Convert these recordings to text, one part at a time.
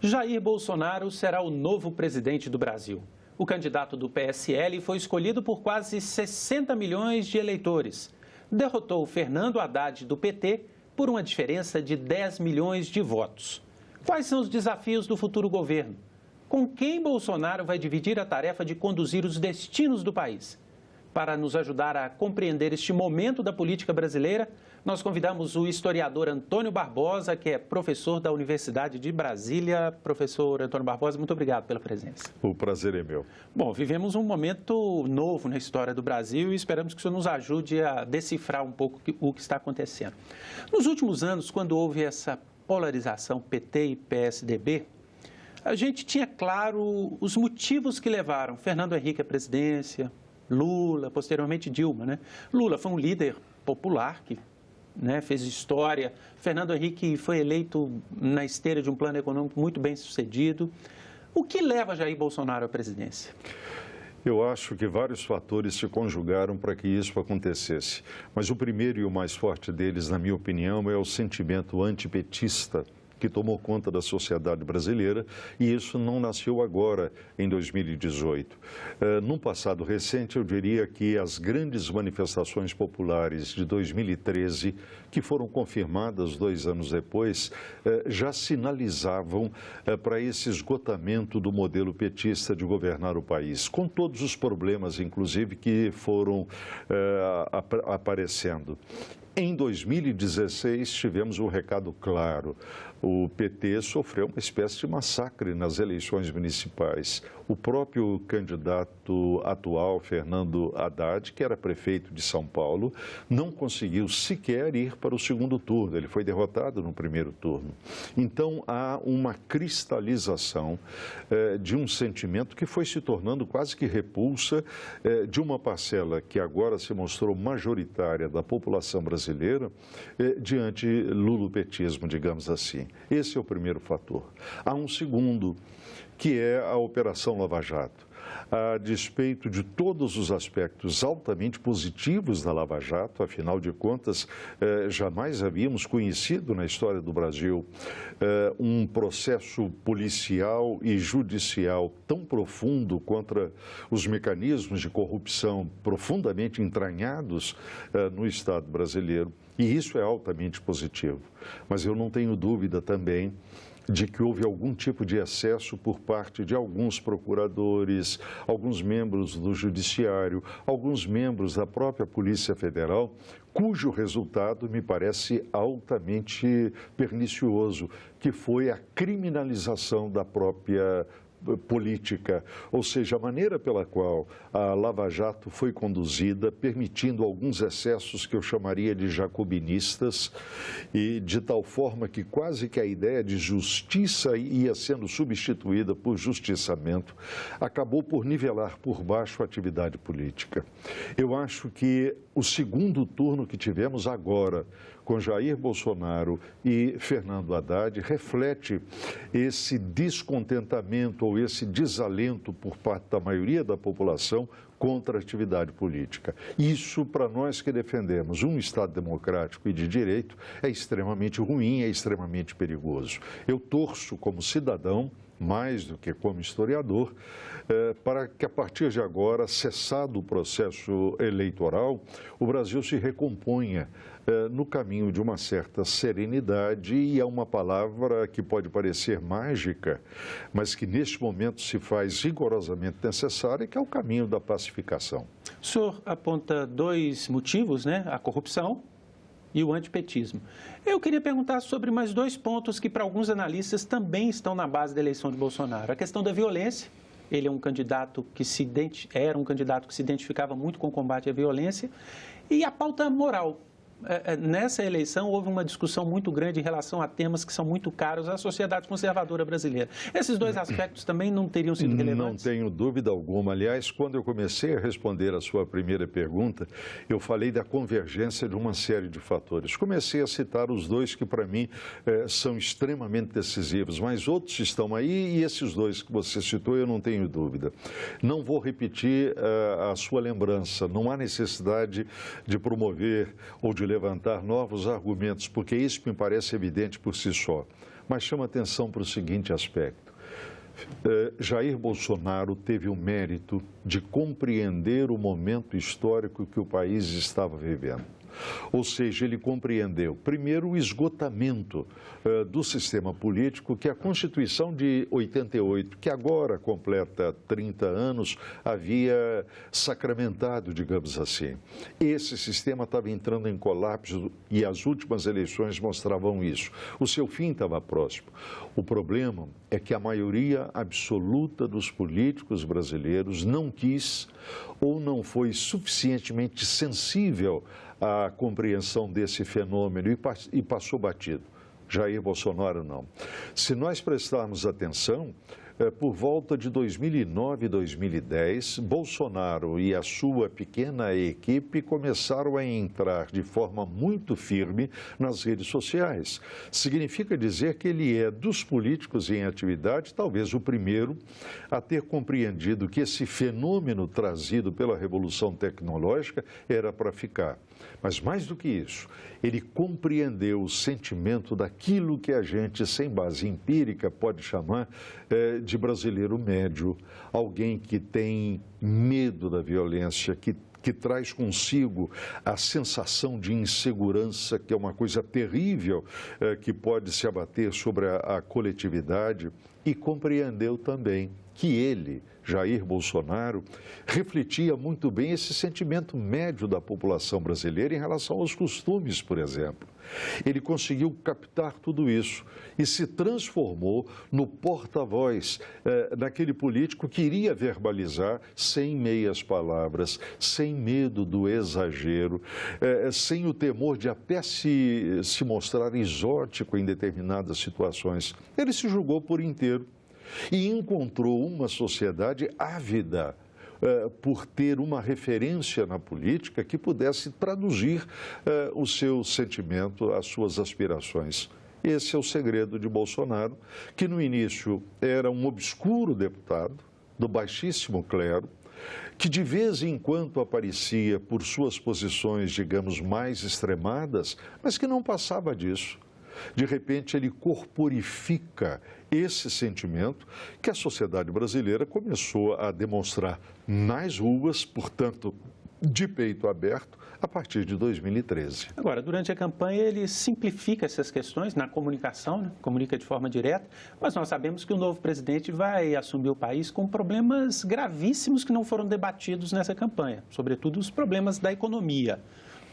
Jair Bolsonaro será o novo presidente do Brasil. O candidato do PSL foi escolhido por quase 60 milhões de eleitores. Derrotou Fernando Haddad, do PT, por uma diferença de 10 milhões de votos. Quais são os desafios do futuro governo? Com quem Bolsonaro vai dividir a tarefa de conduzir os destinos do país? Para nos ajudar a compreender este momento da política brasileira, nós convidamos o historiador Antônio Barbosa, que é professor da Universidade de Brasília. Professor Antônio Barbosa, muito obrigado pela presença. O prazer é meu. Bom, vivemos um momento novo na história do Brasil e esperamos que o senhor nos ajude a decifrar um pouco o que está acontecendo. Nos últimos anos, quando houve essa polarização PT e PSDB, a gente tinha claro os motivos que levaram Fernando Henrique à presidência, Lula, posteriormente Dilma, né? Lula foi um líder popular que fez história. Fernando Henrique foi eleito na esteira de um plano econômico muito bem sucedido. O que leva Jair Bolsonaro à presidência? Eu acho que vários fatores se conjugaram para que isso acontecesse. Mas o primeiro e o mais forte deles, na minha opinião, é o sentimento antipetista que tomou conta da sociedade brasileira, e isso não nasceu agora, em 2018. Num passado recente, eu diria que as grandes manifestações populares de 2013, que foram confirmadas 2 anos depois, já sinalizavam para esse esgotamento do modelo petista de governar o país, com todos os problemas, inclusive, que foram aparecendo. Em 2016, tivemos um recado claro. O PT sofreu uma espécie de massacre nas eleições municipais. O próprio candidato atual, Fernando Haddad, que era prefeito de São Paulo, não conseguiu sequer ir para o segundo turno. Ele foi derrotado no primeiro turno. Então, há uma cristalização de um sentimento que foi se tornando quase que repulsa de uma parcela que agora se mostrou majoritária da população brasileira diante lulopetismo, digamos assim. Esse é o primeiro fator. Há um segundo, que é a Operação Lava Jato. A despeito de todos os aspectos altamente positivos da Lava Jato, afinal de contas, jamais havíamos conhecido na história do Brasil um processo policial e judicial tão profundo contra os mecanismos de corrupção profundamente entranhados no Estado brasileiro. E isso é altamente positivo. Mas eu não tenho dúvida também de que houve algum tipo de excesso por parte de alguns procuradores, alguns membros do Judiciário, alguns membros da própria Polícia Federal, cujo resultado me parece altamente pernicioso, que foi a criminalização da própria política, ou seja, a maneira pela qual a Lava Jato foi conduzida, permitindo alguns excessos que eu chamaria de jacobinistas, e de tal forma que quase que a ideia de justiça ia sendo substituída por justiçamento, acabou por nivelar por baixo a atividade política. Eu acho que o segundo turno que tivemos agora, com Jair Bolsonaro e Fernando Haddad, reflete esse descontentamento ou esse desalento por parte da maioria da população contra a atividade política. Isso, para nós que defendemos um Estado democrático e de direito, é extremamente ruim, é extremamente perigoso. Eu torço como cidadão, mais do que como historiador, para que a partir de agora, cessado o processo eleitoral, o Brasil se recomponha no caminho de uma certa serenidade, e é uma palavra que pode parecer mágica, mas que neste momento se faz rigorosamente necessária, que é o caminho da pacificação. O senhor aponta 2 motivos, a corrupção e o antipetismo. Eu queria perguntar sobre mais 2 pontos que, para alguns analistas, também estão na base da eleição de Bolsonaro. A questão da violência. Ele é um candidato que era um candidato que se identificava muito com o combate à violência. E a pauta moral. Nessa eleição houve uma discussão muito grande em relação a temas que são muito caros à sociedade conservadora brasileira. Esses 2 aspectos também não teriam sido relevantes? Não tenho dúvida alguma. Aliás, quando eu comecei a responder a sua primeira pergunta, eu falei da convergência de uma série de fatores. Comecei a citar os 2 que, para mim, são extremamente decisivos, mas outros estão aí, e esses 2 que você citou, eu não tenho dúvida. Não vou repetir a sua lembrança. Não há necessidade de promover ou de levantar novos argumentos, porque isso me parece evidente por si só. mas chama atenção para o seguinte aspecto. Jair Bolsonaro teve o mérito de compreender o momento histórico que o país estava vivendo. Ou seja, ele compreendeu, primeiro, o esgotamento do sistema político que a Constituição de 88, que agora completa 30 anos, havia sacramentado, digamos assim. Esse sistema estava entrando em colapso e as últimas eleições mostravam isso. O seu fim estava próximo. O problema é que a maioria absoluta dos políticos brasileiros não quis ou não foi suficientemente sensível à compreensão desse fenômeno e passou batido. Jair Bolsonaro não. Se nós prestarmos atenção, por volta de 2009 e 2010, Bolsonaro e a sua pequena equipe começaram a entrar de forma muito firme nas redes sociais. Significa dizer que ele é, dos políticos em atividade, talvez o primeiro a ter compreendido que esse fenômeno trazido pela revolução tecnológica era para ficar. Mas mais do que isso, ele compreendeu o sentimento daquilo que a gente, sem base empírica, pode chamar de brasileiro médio, alguém que tem medo da violência, que traz consigo a sensação de insegurança, que é uma coisa terrível, que pode se abater sobre a coletividade, e compreendeu também que ele, Jair Bolsonaro, refletia muito bem esse sentimento médio da população brasileira em relação aos costumes, por exemplo. Ele conseguiu captar tudo isso e se transformou no porta-voz daquele político que iria verbalizar sem meias palavras, sem medo do exagero, sem o temor de até se mostrar exótico em determinadas situações. Ele se julgou por inteiro e encontrou uma sociedade ávida por ter uma referência na política que pudesse traduzir o seu sentimento, as suas aspirações. Esse é o segredo de Bolsonaro, que no início era um obscuro deputado do baixíssimo clero, que de vez em quando aparecia por suas posições, digamos, mais extremadas, mas que não passava disso. De repente, ele corporifica esse sentimento que a sociedade brasileira começou a demonstrar nas ruas, portanto, de peito aberto, a partir de 2013. Agora, durante a campanha, ele simplifica essas questões na comunicação, né? Comunica de forma direta, mas nós sabemos que o novo presidente vai assumir o país com problemas gravíssimos que não foram debatidos nessa campanha, sobretudo os problemas da economia.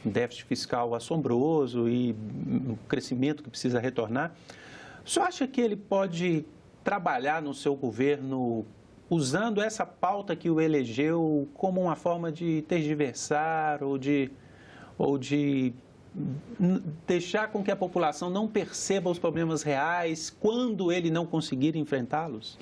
Um déficit fiscal assombroso e um crescimento que precisa retornar. O senhor acha que ele pode trabalhar no seu governo usando essa pauta que o elegeu como uma forma de tergiversar ou de deixar com que a população não perceba os problemas reais quando ele não conseguir enfrentá-los?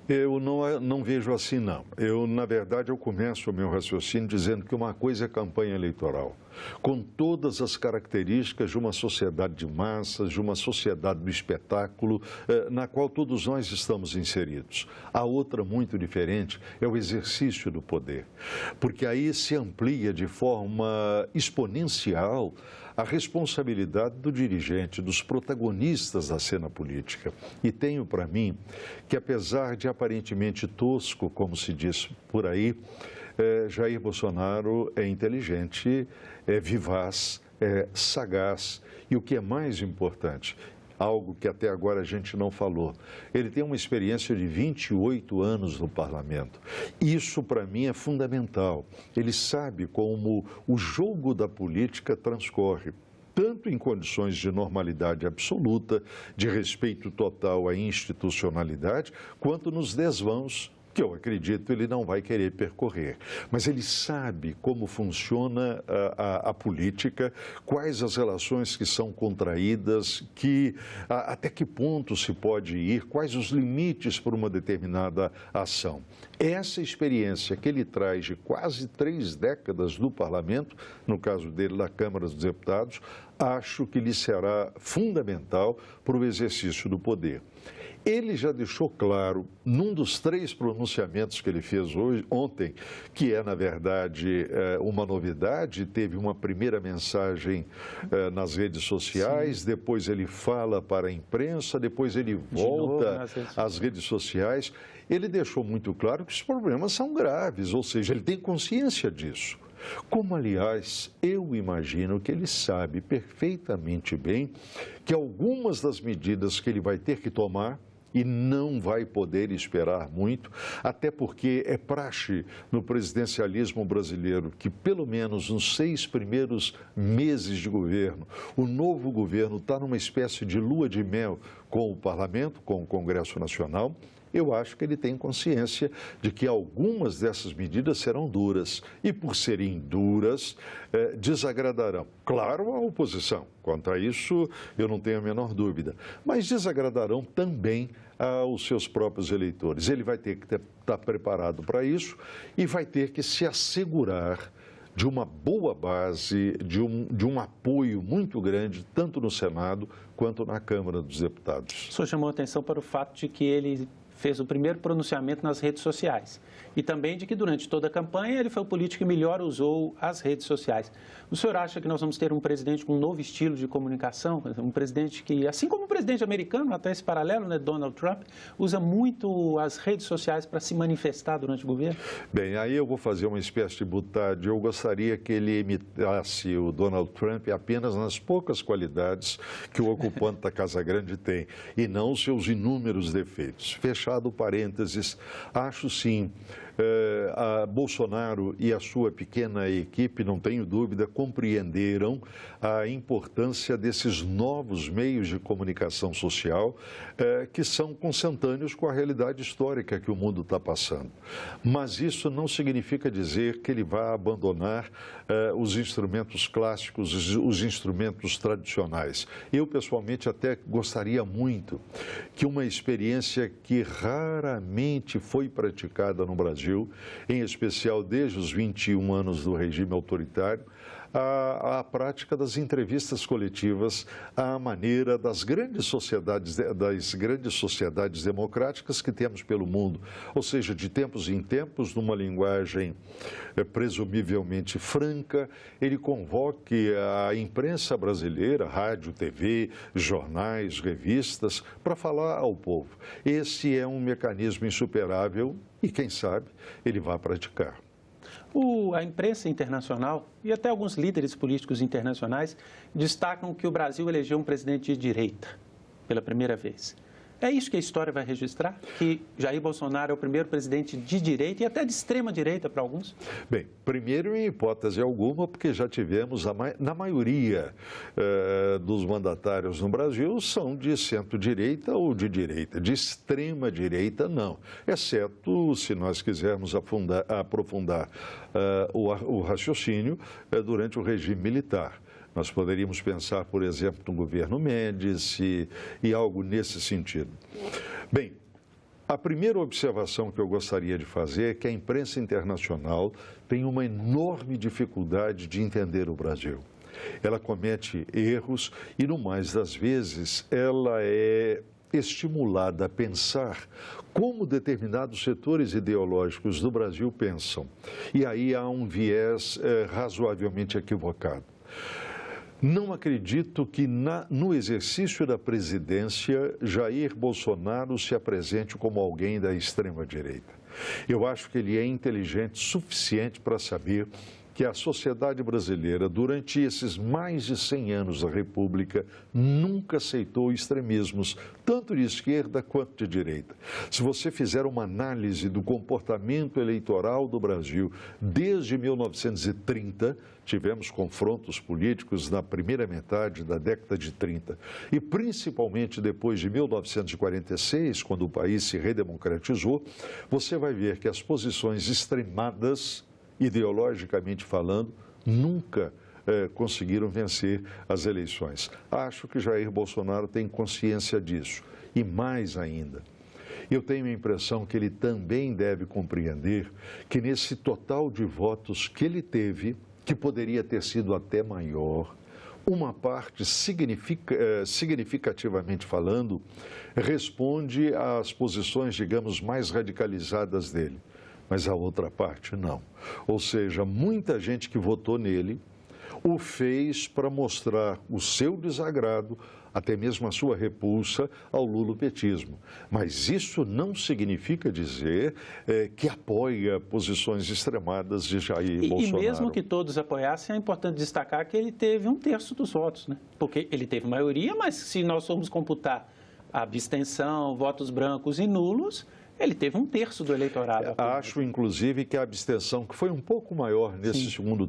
Eu não vejo assim, não. Na verdade, eu começo o meu raciocínio dizendo que uma coisa é campanha eleitoral, com todas as características de uma sociedade de massas, de uma sociedade do espetáculo, na qual todos nós estamos inseridos. A outra, muito diferente, é o exercício do poder, porque aí se amplia de forma exponencial a responsabilidade do dirigente, dos protagonistas da cena política. E tenho para mim que, apesar de aparentemente tosco, como se diz por aí, Jair Bolsonaro é inteligente, é vivaz, é sagaz e, o que é mais importante, algo que até agora a gente não falou, ele tem uma experiência de 28 anos no parlamento. Isso, para mim, é fundamental. Ele sabe como o jogo da política transcorre, tanto em condições de normalidade absoluta, de respeito total à institucionalidade, quanto nos desvãos que eu acredito ele não vai querer percorrer. Mas ele sabe como funciona a política, quais as relações que são contraídas, até que ponto se pode ir, quais os limites para uma determinada ação. Essa experiência que ele traz de quase 3 décadas do parlamento, no caso dele na Câmara dos Deputados, acho que lhe será fundamental para o exercício do poder. Ele já deixou claro, num dos 3 pronunciamentos que ele fez ontem, que é, na verdade, uma novidade, teve uma primeira mensagem nas redes sociais, Sim. Depois ele fala para a imprensa, depois ele volta às redes sociais. Ele deixou muito claro que os problemas são graves, ou seja, ele tem consciência disso. Como, aliás, eu imagino que ele sabe perfeitamente bem que algumas das medidas que ele vai ter que tomar e não vai poder esperar muito, até porque é praxe no presidencialismo brasileiro que, pelo menos nos 6 primeiros meses de governo, o novo governo está numa espécie de lua de mel com o Parlamento, com o Congresso Nacional. Eu acho que ele tem consciência de que algumas dessas medidas serão duras e, por serem duras, desagradarão. Claro, a oposição. Quanto a isso, eu não tenho a menor dúvida. Mas desagradarão também aos seus próprios eleitores. Ele vai ter que estar preparado para isso e vai ter que se assegurar de uma boa base, de um apoio muito grande, tanto no Senado quanto na Câmara dos Deputados. O senhor chamou a atenção para o fato de que ele fez o primeiro pronunciamento nas redes sociais e também de que durante toda a campanha ele foi o político que melhor usou as redes sociais. O senhor acha que nós vamos ter um presidente com um novo estilo de comunicação, um presidente que, assim como o presidente americano, até esse paralelo, né, Donald Trump, usa muito as redes sociais para se manifestar durante o governo? Bem, aí eu vou fazer uma espécie de butade. Eu gostaria que ele imitasse o Donald Trump apenas nas poucas qualidades que o ocupante da Casa Grande tem e não os seus inúmeros defeitos. Fechado parênteses, acho sim, a Bolsonaro e a sua pequena equipe, não tenho dúvida, compreenderam a importância desses novos meios de comunicação social que são consentâneos com a realidade histórica que o mundo está passando. Mas isso não significa dizer que ele vai abandonar os instrumentos clássicos, os instrumentos tradicionais. Eu, pessoalmente, até gostaria muito que uma experiência que raramente foi praticada no Brasil, em especial desde os 21 anos do regime autoritário, a prática das entrevistas coletivas, a maneira das grandes sociedades democráticas que temos pelo mundo, ou seja, de tempos em tempos, numa linguagem presumivelmente franca, ele convoque a imprensa brasileira, rádio, TV, jornais, revistas, para falar ao povo. Esse é um mecanismo insuperável e, quem sabe, ele vai praticar. A imprensa internacional e até alguns líderes políticos internacionais destacam que o Brasil elegeu um presidente de direita pela primeira vez. É isso que a história vai registrar? Que Jair Bolsonaro é o primeiro presidente de direita e até de extrema direita para alguns? Bem, primeiro, em hipótese alguma, porque já tivemos, na maioria dos mandatários no Brasil, são de centro-direita ou de direita. De extrema direita, não. Exceto se nós quisermos aprofundar o raciocínio durante o regime militar. Nós poderíamos pensar, por exemplo, no governo Mendes e algo nesse sentido. Bem, a primeira observação que eu gostaria de fazer é que a imprensa internacional tem uma enorme dificuldade de entender o Brasil. Ela comete erros e, no mais das vezes, ela é estimulada a pensar como determinados setores ideológicos do Brasil pensam. E aí há um viés razoavelmente equivocado. Não acredito que no exercício da presidência, Jair Bolsonaro se apresente como alguém da extrema-direita. Eu acho que ele é inteligente o suficiente para saber que a sociedade brasileira, durante esses mais de 100 anos da República, nunca aceitou extremismos, tanto de esquerda quanto de direita. Se você fizer uma análise do comportamento eleitoral do Brasil desde 1930, tivemos confrontos políticos na primeira metade da década de 30 e principalmente depois de 1946, quando o país se redemocratizou, você vai ver que as posições extremadas, ideologicamente falando, nunca conseguiram vencer as eleições. Acho que Jair Bolsonaro tem consciência disso. E mais ainda, eu tenho a impressão que ele também deve compreender que nesse total de votos que ele teve, que poderia ter sido até maior, uma parte, significativamente falando, responde às posições, digamos, mais radicalizadas dele, mas a outra parte não. Ou seja, muita gente que votou nele o fez para mostrar o seu desagrado, até mesmo a sua repulsa ao lulopetismo. Mas isso não significa dizer que apoia posições extremadas de Jair Bolsonaro. E mesmo que todos apoiassem, é importante destacar que ele teve 1/3 dos votos, né? Porque ele teve maioria, mas se nós formos computar a abstenção, votos brancos e nulos, ele teve 1/3 do eleitorado. Acho, inclusive, que a abstenção, que foi um pouco maior nesse segundo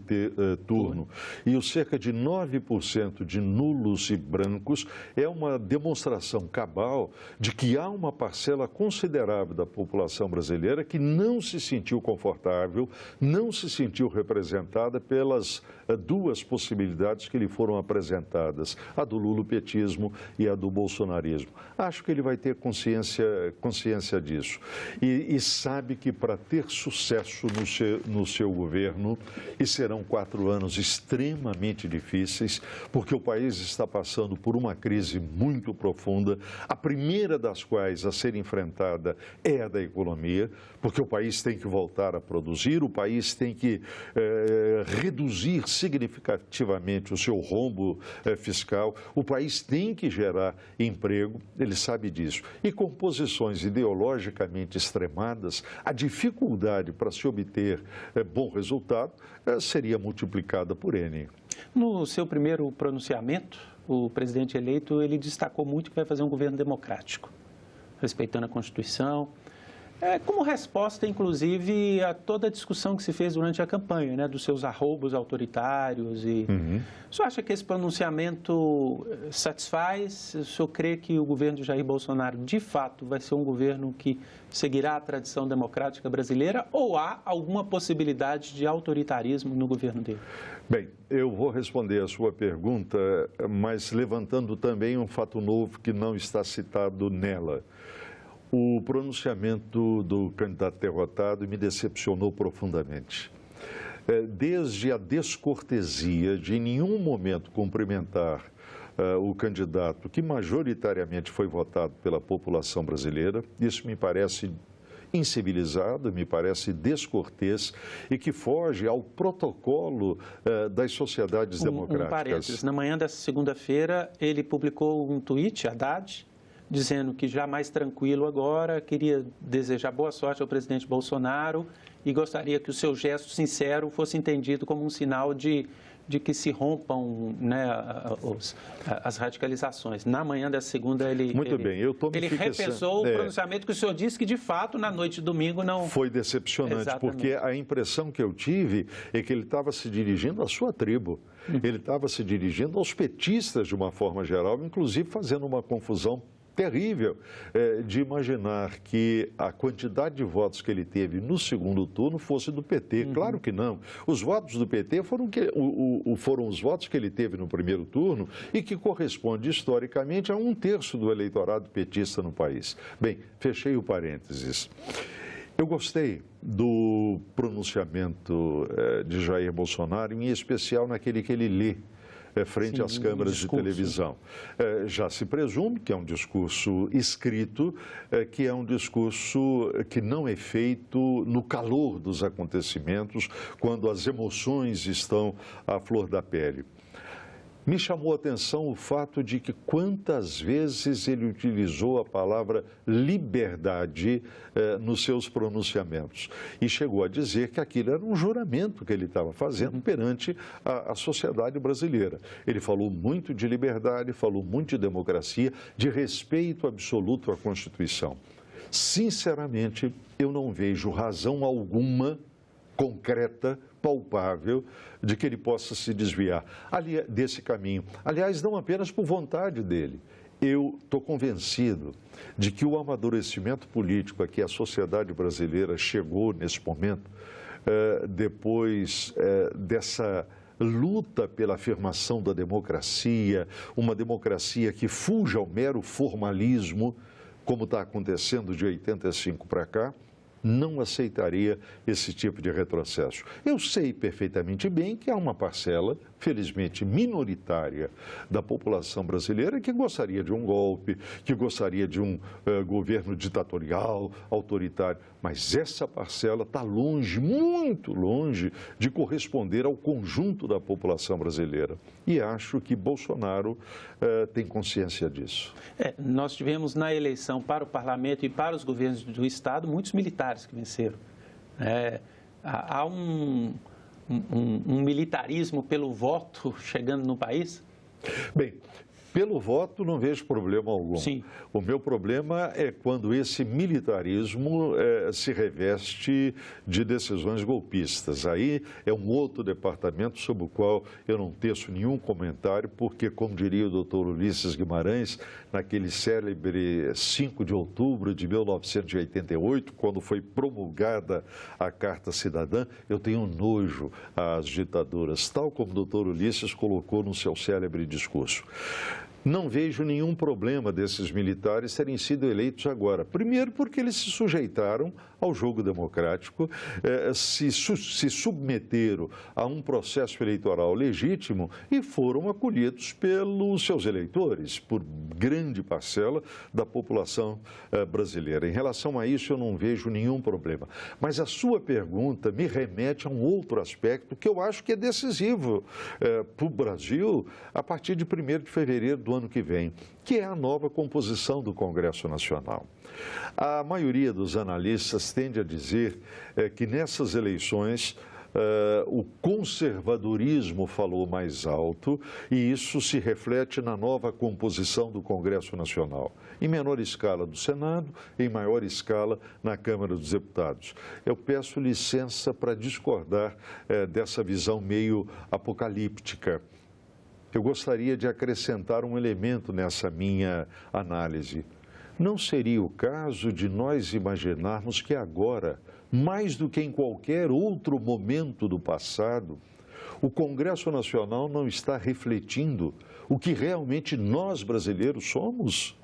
turno, e o cerca de 9% de nulos e brancos, é uma demonstração cabal de que há uma parcela considerável da população brasileira que não se sentiu confortável, não se sentiu representada pelas duas possibilidades que lhe foram apresentadas, a do lulopetismo e a do bolsonarismo. Acho que ele vai ter consciência disso. E sabe que para ter sucesso no seu governo, e serão 4 anos extremamente difíceis, porque o país está passando por uma crise muito profunda, a primeira das quais a ser enfrentada é a da economia, porque o país tem que voltar a produzir, o país tem que reduzir significativamente o seu rombo fiscal, o país tem que gerar emprego, ele sabe disso. E com posições ideológicamente extremadas, a dificuldade para se obter bom resultado seria multiplicada por N. No seu primeiro pronunciamento, o presidente eleito ele destacou muito que vai fazer um governo democrático, respeitando a Constituição, como resposta, inclusive, a toda a discussão que se fez durante a campanha, né, dos seus arroubos autoritários. O senhor acha que esse pronunciamento satisfaz? O senhor crê que o governo de Jair Bolsonaro, de fato, vai ser um governo que seguirá a tradição democrática brasileira ou há alguma possibilidade de autoritarismo no governo dele? Bem, eu vou responder a sua pergunta, mas levantando também um fato novo que não está citado nela. O pronunciamento do candidato derrotado me decepcionou profundamente. Desde a descortesia de em nenhum momento cumprimentar o candidato que majoritariamente foi votado pela população brasileira, isso me parece incivilizado, me parece descortês e que foge ao protocolo das sociedades democráticas. Um parênteses, na manhã dessa segunda-feira ele publicou um tweet, Haddad, dizendo que já mais tranquilo agora, queria desejar boa sorte ao presidente Bolsonaro e gostaria que o seu gesto sincero fosse entendido como um sinal de que se rompam, né, as radicalizações. Na manhã dessa segunda, ele repensou o pronunciamento que o senhor disse que, de fato, na noite de domingo não... Foi decepcionante, exatamente. Porque a impressão que eu tive é que ele estava se dirigindo à sua tribo. Ele estava se dirigindo aos petistas, de uma forma geral, inclusive fazendo uma confusão terrível de imaginar que a quantidade de votos que ele teve no segundo turno fosse do PT. Claro que não. Os votos do PT foram os votos que ele teve no primeiro turno e que corresponde historicamente a 1/3 do eleitorado petista no país. Bem, fechei o parênteses. Eu gostei do pronunciamento de Jair Bolsonaro, em especial naquele que ele lê frente às câmeras de televisão. Já se presume que é um discurso escrito, que é um discurso que não é feito no calor dos acontecimentos, quando as emoções estão à flor da pele. Me chamou a atenção o fato de que quantas vezes ele utilizou a palavra liberdade nos seus pronunciamentos. E chegou a dizer que aquilo era um juramento que ele estava fazendo perante a sociedade brasileira. Ele falou muito de liberdade, falou muito de democracia, de respeito absoluto à Constituição. Sinceramente, eu não vejo razão alguma concreta, palpável, de que ele possa se desviar desse caminho. Aliás, não apenas por vontade dele. Eu estou convencido de que o amadurecimento político a que a sociedade brasileira chegou nesse momento, depois dessa luta pela afirmação da democracia, uma democracia que fuja ao mero formalismo, como está acontecendo de 85 para cá, não aceitaria esse tipo de retrocesso. Eu sei perfeitamente bem que há uma parcela, felizmente minoritária, da população brasileira que gostaria de um golpe, que gostaria de um governo ditatorial, autoritário, mas essa parcela está longe, muito longe, de corresponder ao conjunto da população brasileira. E acho que Bolsonaro tem consciência disso. Nós tivemos na eleição para o parlamento e para os governos do Estado muitos militares que venceram. Há um militarismo pelo voto chegando no país? Bem, pelo voto não vejo problema algum. Sim. O meu problema é quando esse militarismo se reveste de decisões golpistas. Aí é um outro departamento sobre o qual eu não teço nenhum comentário, porque, como diria o doutor Ulisses Guimarães, naquele célebre 5 de outubro de 1988, quando foi promulgada a Carta Cidadã, eu tenho nojo às ditaduras, tal como o doutor Ulisses colocou no seu célebre discurso. Não vejo nenhum problema desses militares terem sido eleitos agora. Primeiro, porque eles se sujeitaram ao jogo democrático, se submeteram a um processo eleitoral legítimo e foram acolhidos pelos seus eleitores, por grande parcela da população brasileira. Em relação a isso, eu não vejo nenhum problema. Mas a sua pergunta me remete a um outro aspecto que eu acho que é decisivo para o Brasil a partir de 1º de fevereiro do ano que vem, que é a nova composição do Congresso Nacional. A maioria dos analistas tende a dizer que nessas eleições o conservadorismo falou mais alto e isso se reflete na nova composição do Congresso Nacional, em menor escala do Senado, em maior escala na Câmara dos Deputados. Eu peço licença para discordar dessa visão meio apocalíptica. Eu gostaria de acrescentar um elemento nessa minha análise. Não seria o caso de nós imaginarmos que agora, mais do que em qualquer outro momento do passado, o Congresso Nacional não está refletindo o que realmente nós brasileiros somos?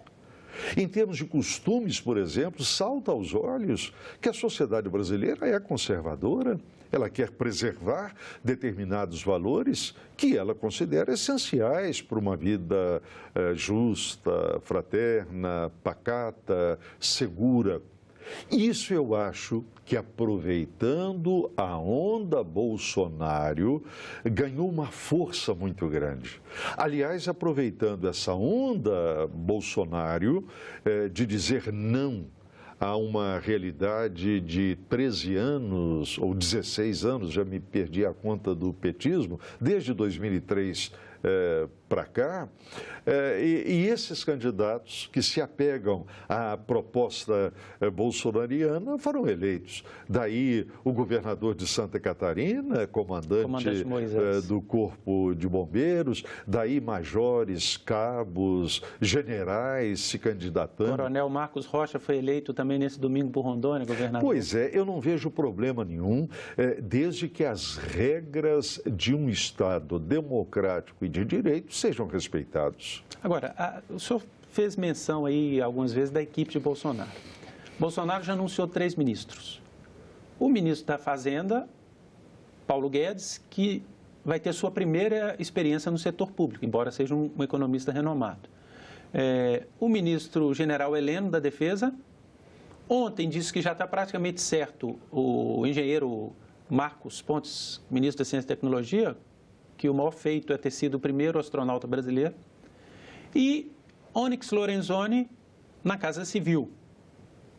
Em termos de costumes, por exemplo, salta aos olhos que a sociedade brasileira é conservadora, ela quer preservar determinados valores que ela considera essenciais para uma vida justa, fraterna, pacata, segura. Isso eu acho que, aproveitando a onda Bolsonaro, ganhou uma força muito grande. Aliás, aproveitando essa onda Bolsonaro de dizer não a uma realidade de 13 anos ou 16 anos, já me perdi a conta do petismo, desde 2003 para cá, e esses candidatos que se apegam à proposta bolsonariana foram eleitos. Daí o governador de Santa Catarina, comandante do Corpo de Bombeiros, daí majores, cabos, generais se candidatando. Coronel Marcos Rocha foi eleito também nesse domingo por Rondônia, governador. Pois é, eu não vejo problema nenhum, desde que as regras de um Estado democrático e de direito sejam respeitados. Agora, o senhor fez menção aí algumas vezes da equipe de Bolsonaro. Bolsonaro já anunciou 3 ministros. O ministro da Fazenda, Paulo Guedes, que vai ter sua primeira experiência no setor público, embora seja um economista renomado. O ministro general Heleno, da Defesa, ontem disse que já está praticamente certo o engenheiro Marcos Pontes, ministro da Ciência e Tecnologia, que o maior feito é ter sido o primeiro astronauta brasileiro, e Onyx Lorenzoni na Casa Civil,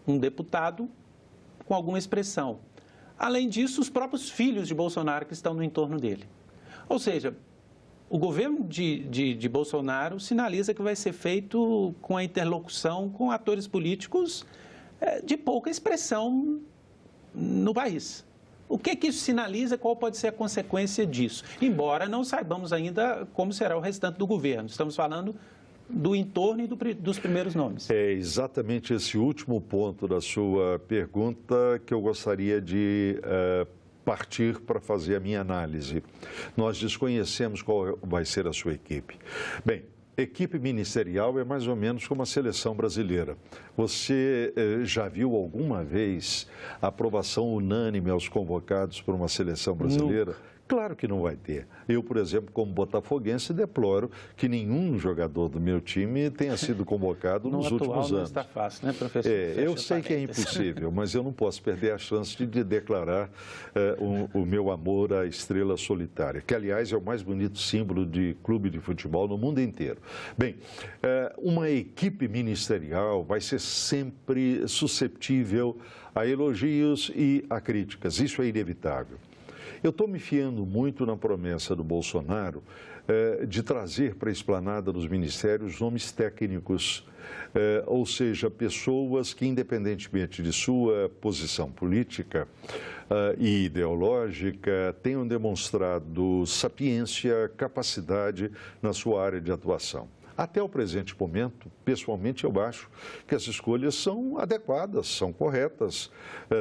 um deputado com alguma expressão. Além disso, os próprios filhos de Bolsonaro que estão no entorno dele. Ou seja, o governo de Bolsonaro sinaliza que vai ser feito com a interlocução com atores políticos de pouca expressão no país. O que isso sinaliza? Qual pode ser a consequência disso? Embora não saibamos ainda como será o restante do governo. Estamos falando do entorno e dos primeiros nomes. É exatamente esse último ponto da sua pergunta que eu gostaria de partir para fazer a minha análise. Nós desconhecemos qual vai ser a sua equipe. Bem, equipe ministerial é mais ou menos como a seleção brasileira. Você já viu alguma vez a aprovação unânime aos convocados por uma seleção brasileira? Nunca. Claro que não vai ter. Eu, por exemplo, como botafoguense, deploro que nenhum jogador do meu time tenha sido convocado nos últimos anos. Não está fácil, né, professor? Eu sei que é impossível, mas eu não posso perder a chance de declarar o meu amor à estrela solitária, que, aliás, é o mais bonito símbolo de clube de futebol no mundo inteiro. Bem, uma equipe ministerial vai ser sempre susceptível a elogios e a críticas. Isso é inevitável. Eu estou me fiando muito na promessa do Bolsonaro de trazer para a esplanada dos ministérios nomes técnicos, ou seja, pessoas que, independentemente de sua posição política e ideológica, tenham demonstrado sapiência, capacidade na sua área de atuação. Até o presente momento, pessoalmente, eu acho que as escolhas são adequadas, são corretas,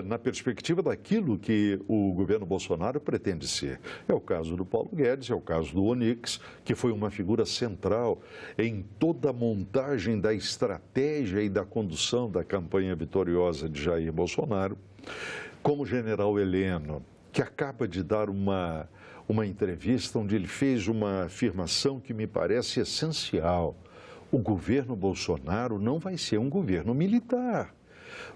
na perspectiva daquilo que o governo Bolsonaro pretende ser. É o caso do Paulo Guedes, é o caso do Onyx, que foi uma figura central em toda a montagem da estratégia e da condução da campanha vitoriosa de Jair Bolsonaro. Como o general Heleno, que acaba de dar uma entrevista onde ele fez uma afirmação que me parece essencial. O governo Bolsonaro não vai ser um governo militar.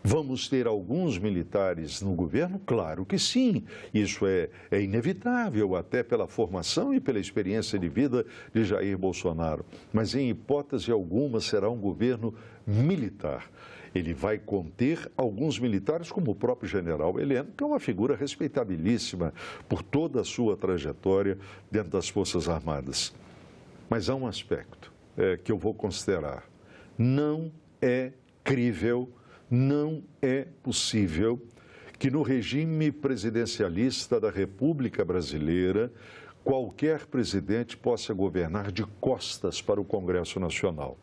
Vamos ter alguns militares no governo? Claro que sim. Isso é inevitável, até pela formação e pela experiência de vida de Jair Bolsonaro. Mas, em hipótese alguma, será um governo militar. Ele vai conter alguns militares, como o próprio general Heleno, que é uma figura respeitabilíssima por toda a sua trajetória dentro das Forças Armadas. Mas há um aspecto que eu vou considerar. Não é crível, não é possível que no regime presidencialista da República Brasileira qualquer presidente possa governar de costas para o Congresso Nacional.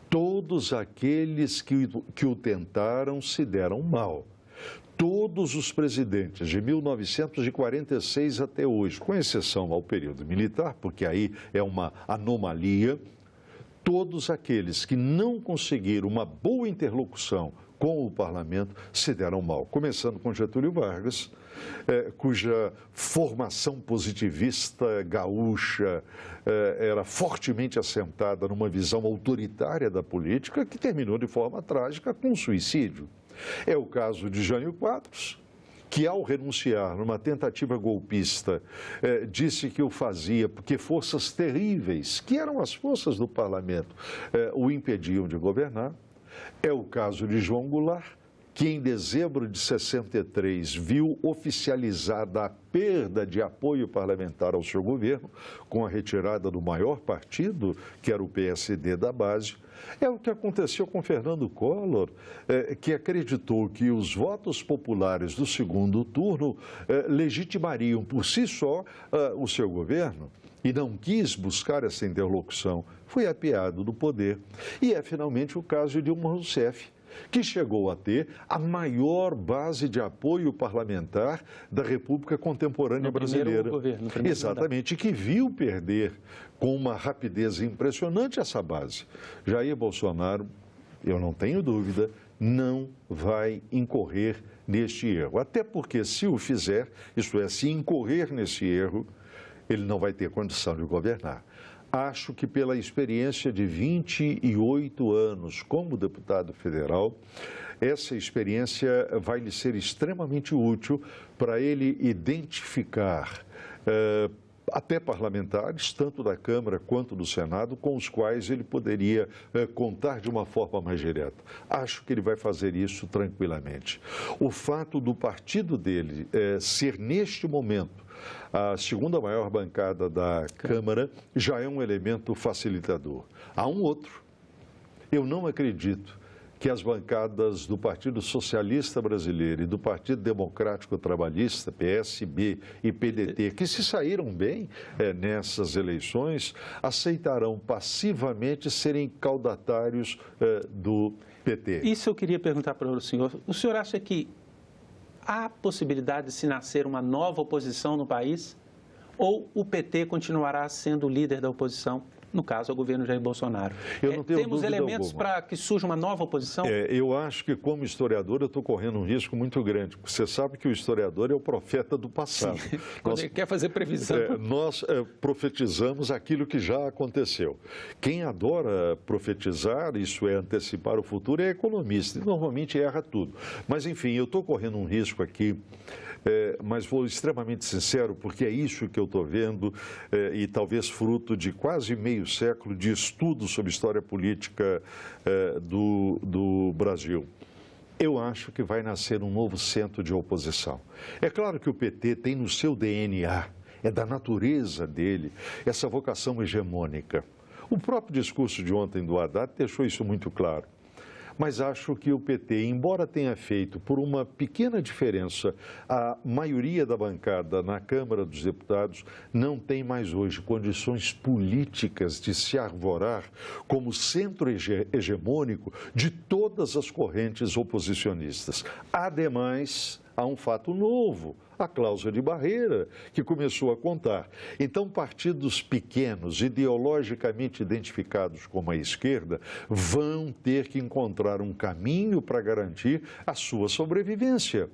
Todos aqueles que o tentaram se deram mal. Todos os presidentes de 1946 até hoje, com exceção ao período militar, porque aí é uma anomalia, todos aqueles que não conseguiram uma boa interlocução com o parlamento se deram mal. Começando com Getúlio Vargas, cuja formação positivista gaúcha era fortemente assentada numa visão autoritária da política, que terminou de forma trágica com o suicídio. É o caso de Jânio Quadros, que ao renunciar numa tentativa golpista, disse que o fazia porque forças terríveis, que eram as forças do parlamento, o impediam de governar. É o caso de João Goulart, que em dezembro de 63 viu oficializada a perda de apoio parlamentar ao seu governo, com a retirada do maior partido, que era o PSD da base. É o que aconteceu com Fernando Collor, que acreditou que os votos populares do segundo turno legitimariam por si só o seu governo e não quis buscar essa interlocução. Foi apeado do poder. E é finalmente o caso de Dilma Rousseff, que chegou a ter a maior base de apoio parlamentar da República Contemporânea Brasileira. Exatamente, que viu perder com uma rapidez impressionante essa base. Jair Bolsonaro, eu não tenho dúvida, não vai incorrer neste erro. Até porque, se o fizer, isto é, se incorrer nesse erro, ele não vai ter condição de governar. Acho que pela experiência de 28 anos como deputado federal, essa experiência vai lhe ser extremamente útil para ele identificar até parlamentares, tanto da Câmara quanto do Senado, com os quais ele poderia contar de uma forma mais direta. Acho que ele vai fazer isso tranquilamente. O fato do partido dele ser, neste momento, a segunda maior bancada da Câmara já é um elemento facilitador. Há um outro. Eu não acredito que as bancadas do Partido Socialista Brasileiro e do Partido Democrático Trabalhista, PSB e PDT, que se saíram bem nessas eleições, aceitarão passivamente serem caudatários do PT. Isso eu queria perguntar para o senhor. O senhor acha que há possibilidade de se nascer uma nova oposição no país? Ou o PT continuará sendo o líder da oposição? no caso, ao governo Jair Bolsonaro. Eu não tenho Temos dúvida elementos alguma. para que surja uma nova oposição? Eu acho que, como historiador, eu estou correndo um risco muito grande. Você sabe que o historiador é o profeta do passado. Quando ele quer fazer previsão. Nós profetizamos aquilo que já aconteceu. Quem adora profetizar, isso é antecipar o futuro, é economista. E normalmente erra tudo. Mas, enfim, eu estou correndo um risco aqui. Mas vou extremamente sincero, porque é isso que eu estou vendo e talvez fruto de quase meio século de estudo sobre história política do Brasil. Eu acho que vai nascer um novo centro de oposição. É claro que o PT tem no seu DNA, é da natureza dele, essa vocação hegemônica. O próprio discurso de ontem do Haddad deixou isso muito claro. Mas acho que o PT, embora tenha feito por uma pequena diferença a maioria da bancada na Câmara dos Deputados, não tem mais hoje condições políticas de se arvorar como centro hegemônico de todas as correntes oposicionistas. Ademais, há um fato novo, a cláusula de barreira, que começou a contar. Então, partidos pequenos, ideologicamente identificados como a esquerda, vão ter que encontrar um caminho para garantir a sua sobrevivência.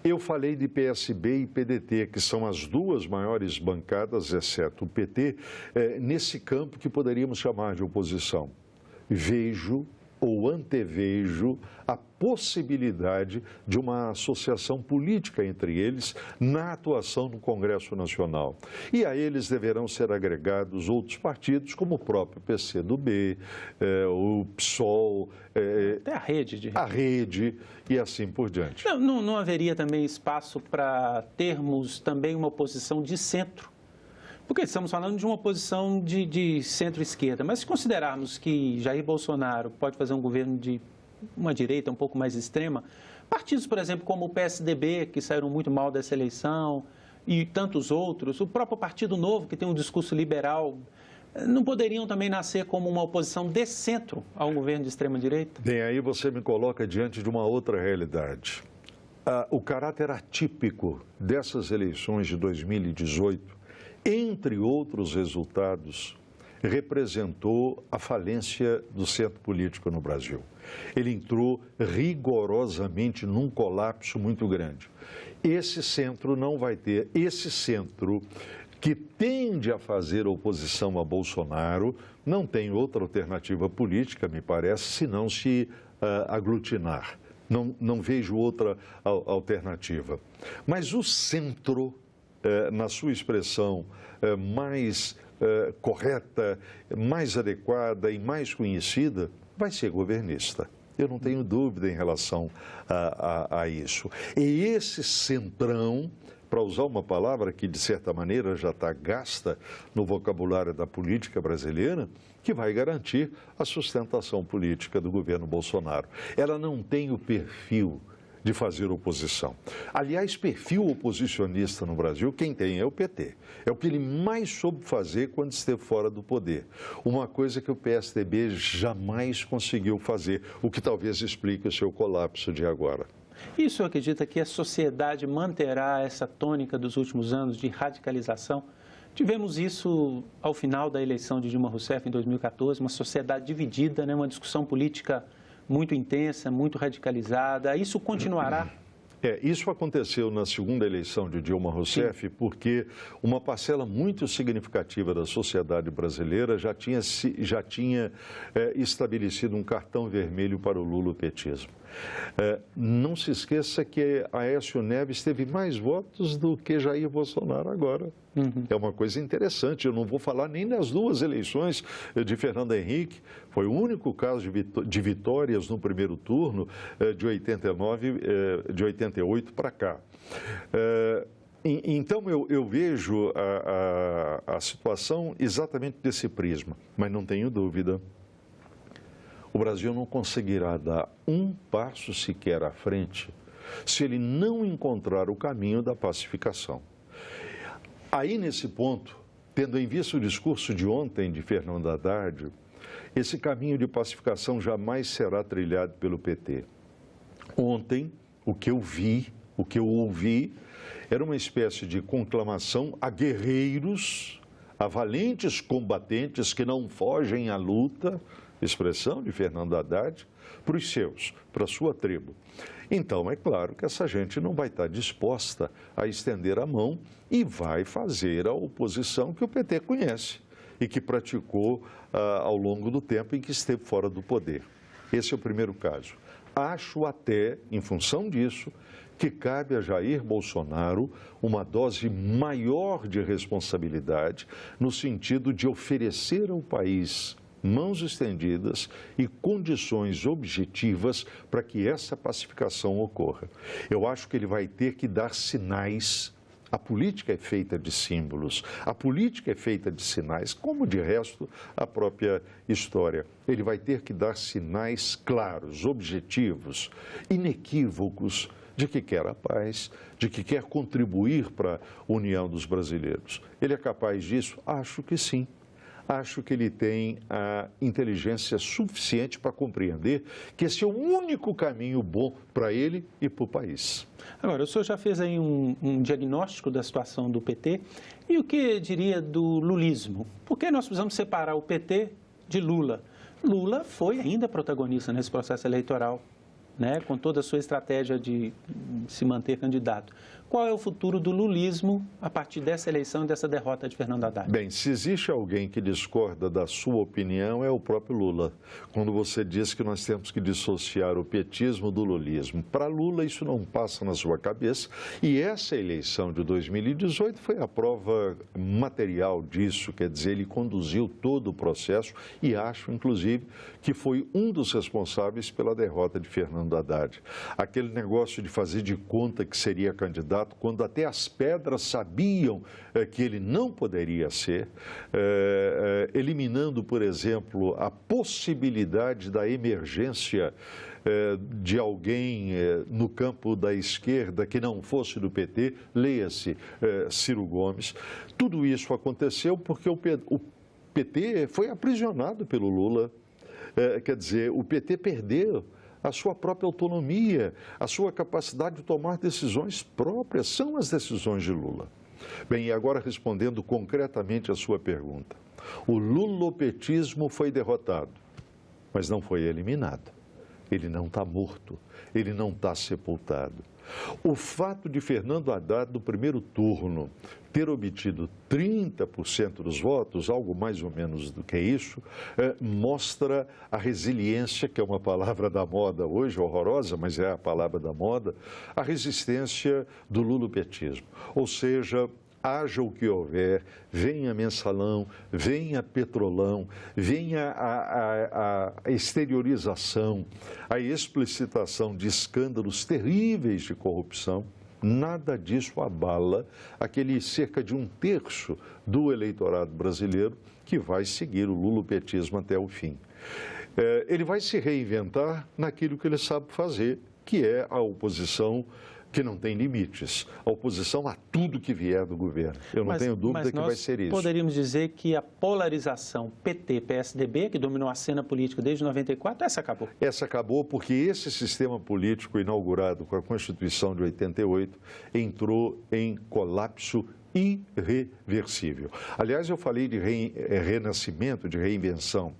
Eu falei de PSB e PDT, que são as duas maiores bancadas, exceto o PT, nesse campo que poderíamos chamar de oposição. Vejo ou antevejo a possibilidade de uma associação política entre eles na atuação no Congresso Nacional. E a eles deverão ser agregados outros partidos, como o próprio PCdoB, o PSOL, até a rede. A rede e assim por diante. Não haveria também espaço para termos também uma oposição de centro? Porque estamos falando de uma oposição de centro-esquerda, mas se considerarmos que Jair Bolsonaro pode fazer um governo de uma direita um pouco mais extrema, partidos, por exemplo, como o PSDB, que saíram muito mal dessa eleição, e tantos outros, o próprio Partido Novo, que tem um discurso liberal, não poderiam também nascer como uma oposição de centro a um governo de extrema-direita? Bem, aí você me coloca diante de uma outra realidade. O caráter atípico dessas eleições de 2018, entre outros resultados, representou a falência do centro político no Brasil. Ele entrou rigorosamente num colapso muito grande. Esse centro não vai ter, esse centro que tende a fazer oposição a Bolsonaro, não tem outra alternativa política, me parece, senão se aglutinar. Não vejo outra alternativa. Mas o centro, na sua expressão mais correta, mais adequada e mais conhecida, vai ser governista. Eu não tenho dúvida em relação a isso. E esse centrão, para usar uma palavra que de certa maneira já está gasta no vocabulário da política brasileira, que vai garantir a sustentação política do governo Bolsonaro. Ela não tem o perfil de fazer oposição. Aliás, perfil oposicionista no Brasil, quem tem é o PT. É o que ele mais soube fazer quando esteve fora do poder. Uma coisa que o PSDB jamais conseguiu fazer, o que talvez explique o seu colapso de agora. E o senhor acredita que a sociedade manterá essa tônica dos últimos anos de radicalização? Tivemos isso ao final da eleição de Dilma Rousseff em 2014, uma sociedade dividida, uma discussão política muito intensa, muito radicalizada. Isso continuará? Isso aconteceu na segunda eleição de Dilma Rousseff, porque uma parcela muito significativa da sociedade brasileira já tinha estabelecido um cartão vermelho para o lulopetismo. Não se esqueça que Aécio Neves teve mais votos do que Jair Bolsonaro agora. É uma coisa interessante. Eu não vou falar nem das duas eleições de Fernando Henrique. Foi o único caso de vitórias no primeiro turno de 88 para cá. Então, eu vejo a situação exatamente desse prisma, mas não tenho dúvida. O Brasil não conseguirá dar um passo sequer à frente se ele não encontrar o caminho da pacificação. Aí, nesse ponto, tendo em vista o discurso de ontem de Fernando Haddad, esse caminho de pacificação jamais será trilhado pelo PT. Ontem, o que eu ouvi, era uma espécie de conclamação a guerreiros a valentes combatentes que não fogem à luta, expressão de Fernando Haddad, para os seus, para a sua tribo. Então, é claro que essa gente não vai estar disposta a estender a mão e vai fazer a oposição que o PT conhece e que praticou ao longo do tempo em que esteve fora do poder. Esse é o primeiro caso. Acho até, em função disso, que cabe a Jair Bolsonaro uma dose maior de responsabilidade no sentido de oferecer ao país mãos estendidas e condições objetivas para que essa pacificação ocorra. Eu acho que ele vai ter que dar sinais. A política é feita de símbolos, a política é feita de sinais, como de resto a própria história. Ele vai ter que dar sinais claros, objetivos, inequívocos, de que quer a paz, de que quer contribuir para a união dos brasileiros. Ele é capaz disso? Acho que sim. Acho que ele tem a inteligência suficiente para compreender que esse é o único caminho bom para ele e para o país. Agora, o senhor já fez aí um diagnóstico da situação do PT e o que diria do lulismo? Por que nós precisamos separar o PT de Lula? Lula foi ainda protagonista nesse processo eleitoral, né, com toda a sua estratégia de se manter candidato. Qual é o futuro do lulismo a partir dessa eleição e dessa derrota de Fernando Haddad? Bem, se existe alguém que discorda da sua opinião, é o próprio Lula. Quando você diz que nós temos que dissociar o petismo do lulismo. Para Lula, isso não passa na sua cabeça. E essa eleição de 2018 foi a prova material disso. Quer dizer, ele conduziu todo o processo e acho, inclusive, que foi um dos responsáveis pela derrota de Fernando Haddad. Aquele negócio de fazer de conta que seria candidato, quando até as pedras sabiam que ele não poderia ser, eliminando, por exemplo, a possibilidade da emergência de alguém no campo da esquerda que não fosse do PT, leia-se Ciro Gomes. Tudo isso aconteceu porque o PT foi aprisionado pelo Lula. Quer dizer, o PT perdeu a sua própria autonomia, a sua capacidade de tomar decisões próprias, são as decisões de Lula. Bem, e agora respondendo concretamente a sua pergunta. O lulopetismo foi derrotado, mas não foi eliminado. Ele não está morto, ele não está sepultado. O fato de Fernando Haddad, no primeiro turno, ter obtido 30% dos votos, algo mais ou menos do que isso, mostra a resiliência, que é uma palavra da moda hoje, horrorosa, mas é a palavra da moda, a resistência do lulopetismo. Ou seja, haja o que houver, venha mensalão, venha petrolão, venha a exteriorização, a explicitação de escândalos terríveis de corrupção, nada disso abala aquele cerca de 1/3 do eleitorado brasileiro que vai seguir o lulopetismo até o fim. Ele vai se reinventar naquilo que ele sabe fazer, que é a oposição que não tem limites, a oposição a tudo que vier do governo. Eu não tenho dúvida que vai ser isso. Poderíamos dizer que a polarização PT-PSDB, que dominou a cena política desde 94, essa acabou? Essa acabou porque esse sistema político inaugurado com a Constituição de 88 entrou em colapso irreversível. Aliás, eu falei de renascimento, de reinvenção.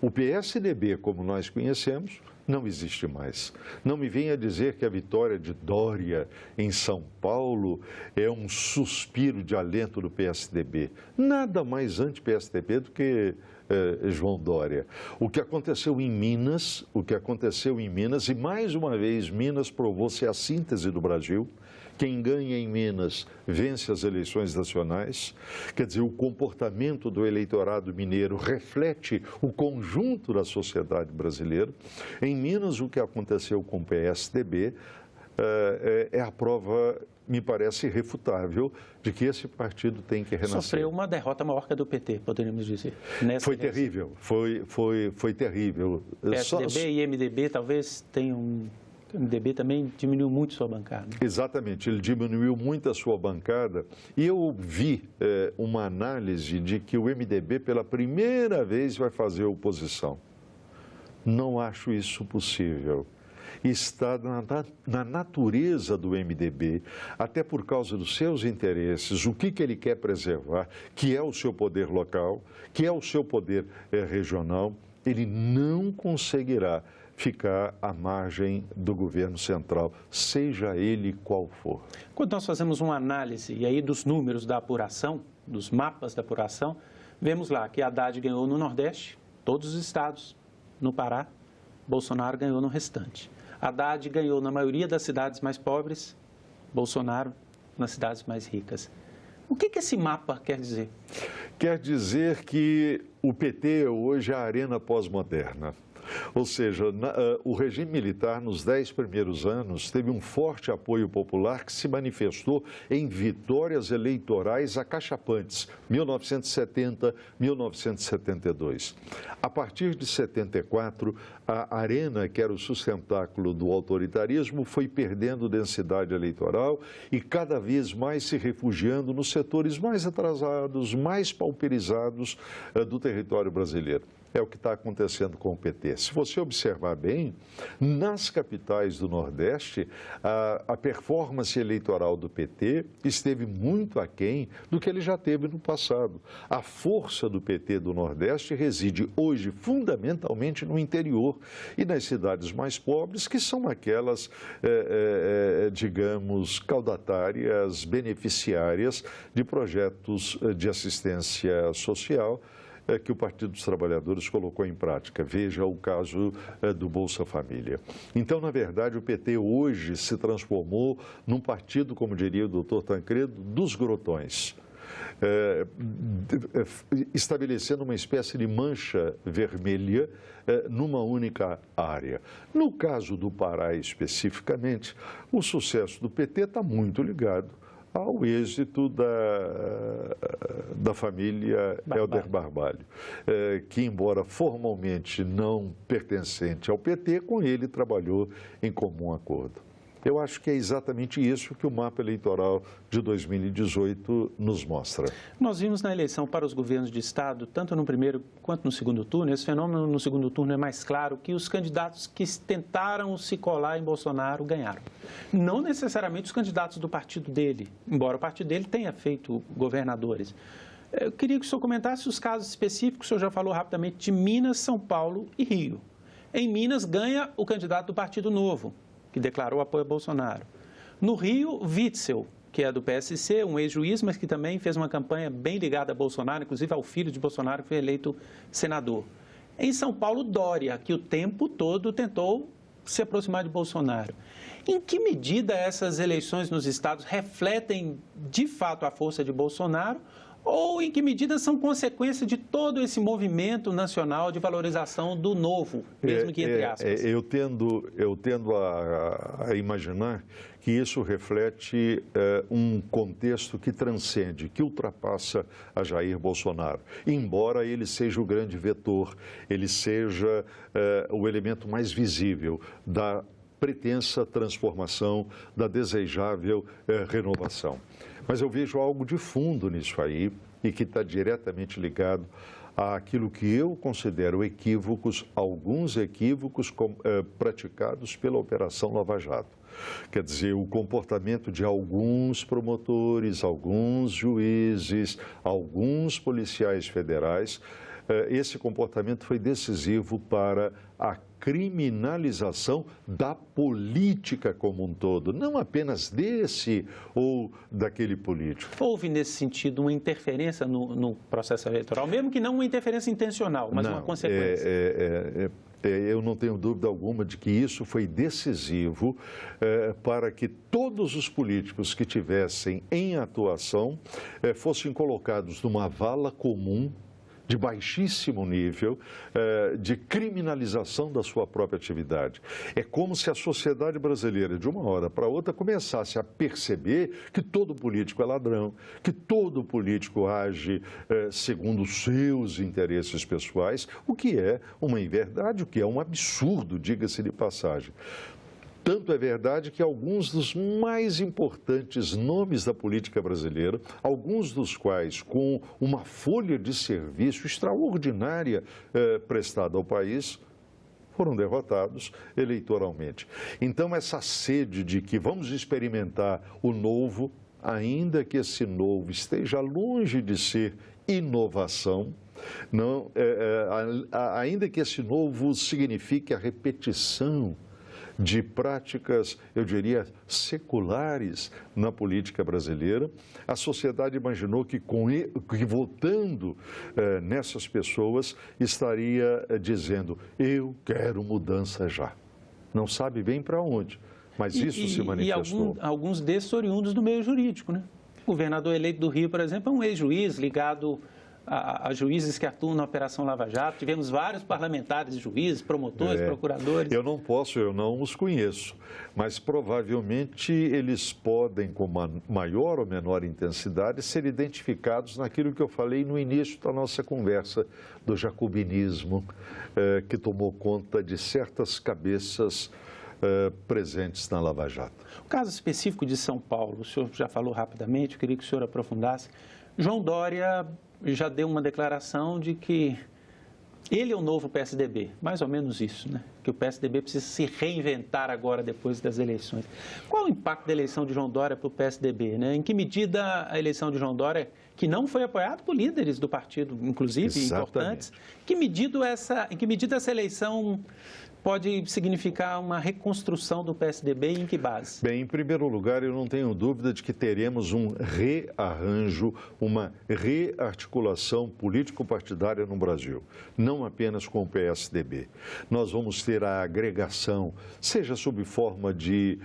O PSDB, como nós conhecemos, não existe mais. Não me venha dizer que a vitória de Dória em São Paulo é um suspiro de alento do PSDB. Nada mais anti-PSDB do que João Dória. O que aconteceu em Minas, e mais uma vez Minas provou ser a síntese do Brasil. Quem ganha em Minas vence as eleições nacionais. Quer dizer, o comportamento do eleitorado mineiro reflete o conjunto da sociedade brasileira. Em Minas, o que aconteceu com o PSDB é a prova, me parece, irrefutável de que esse partido tem que renascer. Sofreu uma derrota maior que a do PT, poderíamos dizer. Foi terrível, foi terrível. PSDB e MDB talvez tenham... O MDB também diminuiu muito sua bancada. Exatamente, ele diminuiu muito a sua bancada e eu vi uma análise de que o MDB pela primeira vez vai fazer oposição. Não acho isso possível. está na natureza do MDB, até por causa dos seus interesses, o que ele quer preservar, que é o seu poder local, que é o seu poder regional, ele não conseguirá ficar à margem do governo central, seja ele qual for. Quando nós fazemos uma análise e aí dos números da apuração, dos mapas da apuração, vemos lá que Haddad ganhou no Nordeste, todos os estados, no Pará, Bolsonaro ganhou no restante. Haddad ganhou na maioria das cidades mais pobres, Bolsonaro nas cidades mais ricas. O que esse mapa quer dizer? Quer dizer que o PT hoje é a arena pós-moderna. Ou seja, o regime militar, nos 10 primeiros anos, teve um forte apoio popular que se manifestou em vitórias eleitorais acachapantes, 1970, 1972. A partir de 74, a arena, que era o sustentáculo do autoritarismo, foi perdendo densidade eleitoral e cada vez mais se refugiando nos setores mais atrasados, mais pauperizados do território brasileiro. É o que está acontecendo com o PT. Se você observar bem, nas capitais do Nordeste, a performance eleitoral do PT esteve muito aquém do que ele já teve no passado. A força do PT do Nordeste reside hoje fundamentalmente no interior e nas cidades mais pobres, que são aquelas, digamos, caudatárias, beneficiárias de projetos de assistência social que o Partido dos Trabalhadores colocou em prática. Veja o caso do Bolsa Família. Então, na verdade, o PT hoje se transformou num partido, como diria o doutor Tancredo, dos grotões, estabelecendo uma espécie de mancha vermelha numa única área. No caso do Pará especificamente, o sucesso do PT está muito ligado ao êxito da família Helder Barbalho, que, embora formalmente não pertencente ao PT, com ele trabalhou em comum acordo. Eu acho que é exatamente isso que o mapa eleitoral de 2018 nos mostra. Nós vimos na eleição para os governos de Estado, tanto no primeiro quanto no segundo turno, esse fenômeno no segundo turno é mais claro, que os candidatos que tentaram se colar em Bolsonaro ganharam. Não necessariamente os candidatos do partido dele, embora o partido dele tenha feito governadores. Eu queria que o senhor comentasse os casos específicos, o senhor já falou rapidamente de Minas, São Paulo e Rio. Em Minas ganha o candidato do Partido Novo, que declarou apoio a Bolsonaro. No Rio, Witzel, que é do PSC, um ex-juiz, mas que também fez uma campanha bem ligada a Bolsonaro, inclusive ao filho de Bolsonaro, que foi eleito senador. Em São Paulo, Dória, que o tempo todo tentou se aproximar de Bolsonaro. Em que medida essas eleições nos estados refletem, de fato, a força de Bolsonaro, ou em que medida são consequência de todo esse movimento nacional de valorização do novo, mesmo que entre aspas? Eu tendo a imaginar que isso reflete um contexto que transcende, que ultrapassa a Jair Bolsonaro. Embora ele seja o grande vetor, ele seja o elemento mais visível da pretensa transformação, da desejável renovação. Mas eu vejo algo de fundo nisso aí e que está diretamente ligado àquilo que eu considero equívocos, alguns equívocos praticados pela Operação Lava Jato. Quer dizer, o comportamento de alguns promotores, alguns juízes, alguns policiais federais, esse comportamento foi decisivo para a criminalização da política como um todo, não apenas desse ou daquele político. Houve, nesse sentido, uma interferência no processo eleitoral, mesmo que não uma interferência intencional, mas uma consequência? Eu não tenho dúvida alguma de que isso foi decisivo para que todos os políticos que tivessem em atuação fossem colocados numa vala comum de baixíssimo nível de criminalização da sua própria atividade. É como se a sociedade brasileira, de uma hora para outra, começasse a perceber que todo político é ladrão, que todo político age segundo os seus interesses pessoais, o que é uma inverdade, o que é um absurdo, diga-se de passagem. Tanto é verdade que alguns dos mais importantes nomes da política brasileira, alguns dos quais com uma folha de serviço extraordinária prestada ao país, foram derrotados eleitoralmente. Então, essa sede de que vamos experimentar o novo, ainda que esse novo esteja longe de ser inovação, não, ainda que esse novo signifique a repetição de práticas, eu diria, seculares na política brasileira, a sociedade imaginou que votando nessas pessoas estaria dizendo: eu quero mudança já. Não sabe bem para onde, mas isso se manifestou. E alguns desses oriundos do meio jurídico, né? O governador eleito do Rio, por exemplo, é um ex-juiz ligado a juízes que atuam na Operação Lava Jato. Tivemos vários parlamentares, juízes, promotores, procuradores. Eu não os conheço, mas provavelmente eles podem, com maior ou menor intensidade, ser identificados naquilo que eu falei no início da nossa conversa, do jacobinismo, que tomou conta de certas cabeças presentes na Lava Jato. O caso específico de São Paulo, o senhor já falou rapidamente, eu queria que o senhor aprofundasse. João Dória já deu uma declaração de que ele é o novo PSDB, mais ou menos isso, né? Que o PSDB precisa se reinventar agora, depois das eleições. Qual o impacto da eleição de João Dória para o PSDB, né? Em que medida a eleição de João Dória, que não foi apoiado por líderes do partido, inclusive, importantes, em que medida essa eleição pode significar uma reconstrução do PSDB e em que base? Bem, em primeiro lugar, eu não tenho dúvida de que teremos um rearranjo, uma rearticulação político-partidária no Brasil, não apenas com o PSDB. Nós vamos ter a agregação, seja sob forma de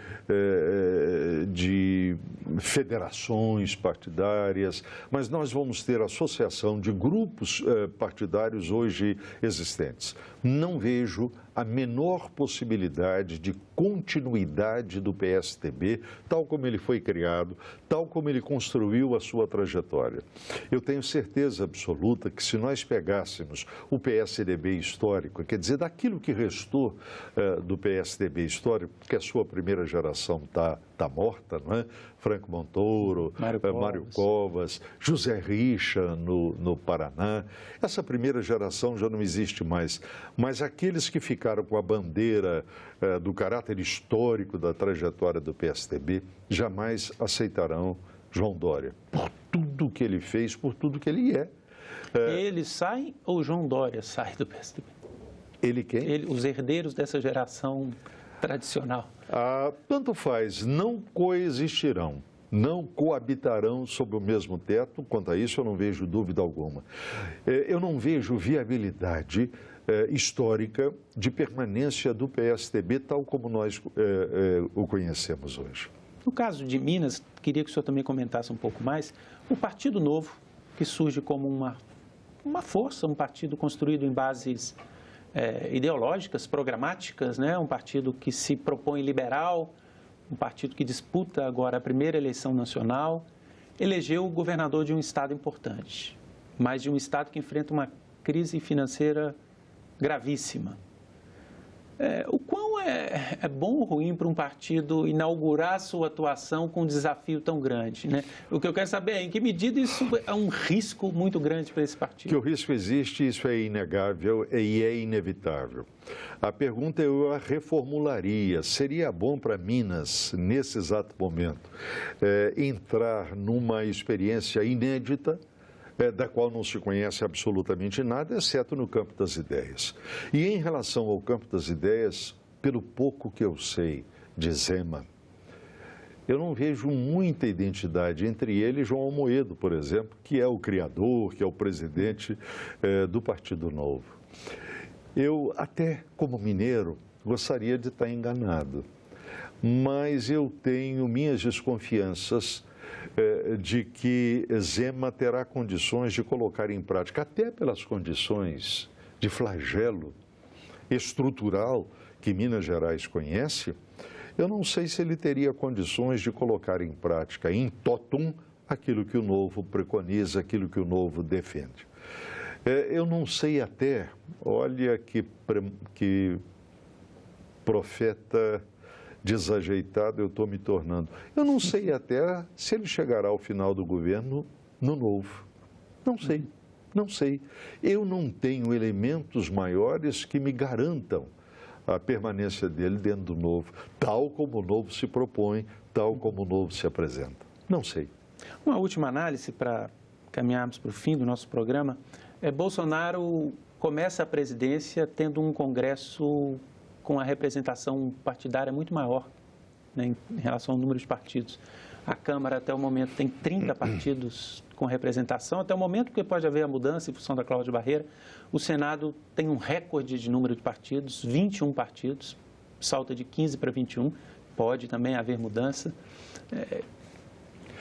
federações partidárias, mas nós vamos ter associação de grupos partidários hoje existentes. Não vejo a menor possibilidade de continuidade do PSDB, tal como ele foi criado, tal como ele construiu a sua trajetória. Eu tenho certeza absoluta que se nós pegássemos o PSDB histórico, quer dizer, daquilo que restou do PSDB histórico, porque a sua primeira geração está morta, não é? Franco Montoro, Mário Covas, José Richa no Paraná. Essa primeira geração já não existe mais, mas aqueles que ficaram com a bandeira do caráter histórico da trajetória do PSDB jamais aceitarão João Dória, por tudo que ele fez, por tudo que ele é. Ele sai ou João Dória sai do PSDB? Ele quem? Os herdeiros dessa geração tradicional. Tanto faz, não coexistirão, não coabitarão sob o mesmo teto. Quanto a isso, eu não vejo dúvida alguma. Eu não vejo viabilidade histórica de permanência do PSDB tal como nós o conhecemos hoje. No caso de Minas, queria que o senhor também comentasse um pouco mais, o Partido Novo, que surge como uma força, um partido construído em bases ideológicas, programáticas, né? Um partido que se propõe liberal, um partido que disputa agora a primeira eleição nacional, elegeu o governador de um estado importante, mas de um estado que enfrenta uma crise financeira gravíssima. O quão é bom ou ruim para um partido inaugurar sua atuação com um desafio tão grande, né? O que eu quero saber é em que medida isso é um risco muito grande para esse partido. Que o risco existe, isso é inegável e é inevitável. A pergunta eu a reformularia. Seria bom para Minas, nesse exato momento, entrar numa experiência inédita, da qual não se conhece absolutamente nada, exceto no campo das ideias. E em relação ao campo das ideias, pelo pouco que eu sei de Zema, eu não vejo muita identidade entre ele e João Amoedo, por exemplo, que é o criador, que é o presidente do Partido Novo. Eu, até como mineiro, gostaria de estar enganado, mas eu tenho minhas desconfianças de que Zema terá condições de colocar em prática, até pelas condições de flagelo estrutural que Minas Gerais conhece, eu não sei se ele teria condições de colocar em prática, em totum, aquilo que o Novo preconiza, aquilo que o Novo defende. Eu não sei até, olha que profeta desajeitado eu estou me tornando. Eu não sei até se ele chegará ao final do governo no Novo. Não sei, não sei. Eu não tenho elementos maiores que me garantam a permanência dele dentro do Novo, tal como o Novo se propõe, tal como o Novo se apresenta. Não sei. Uma última análise para caminharmos para o fim do nosso programa. Bolsonaro começa a presidência tendo um Congresso com a representação partidária muito maior, né, em relação ao número de partidos. A Câmara, até o momento, tem 30 partidos com representação, até o momento, porque pode haver a mudança em função da cláusula de barreira. O Senado tem um recorde de número de partidos, 21 partidos, salta de 15 para 21, pode também haver mudança.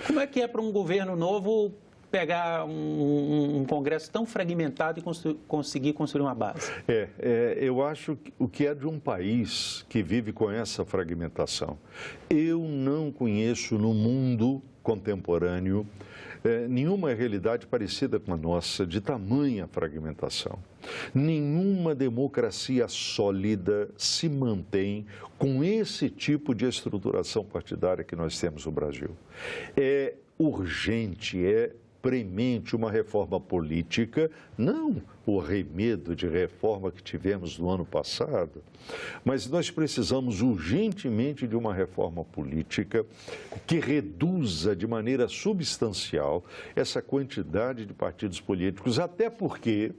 Como é que é para um governo novo pegar um Congresso tão fragmentado e conseguir construir uma base? Eu acho que o que é de um país que vive com essa fragmentação. Eu não conheço no mundo contemporâneo nenhuma realidade parecida com a nossa, de tamanha fragmentação. Nenhuma democracia sólida se mantém com esse tipo de estruturação partidária que nós temos no Brasil. É urgente, premente uma reforma política, não o arremedo de reforma que tivemos no ano passado, mas nós precisamos urgentemente de uma reforma política que reduza de maneira substancial essa quantidade de partidos políticos, até porque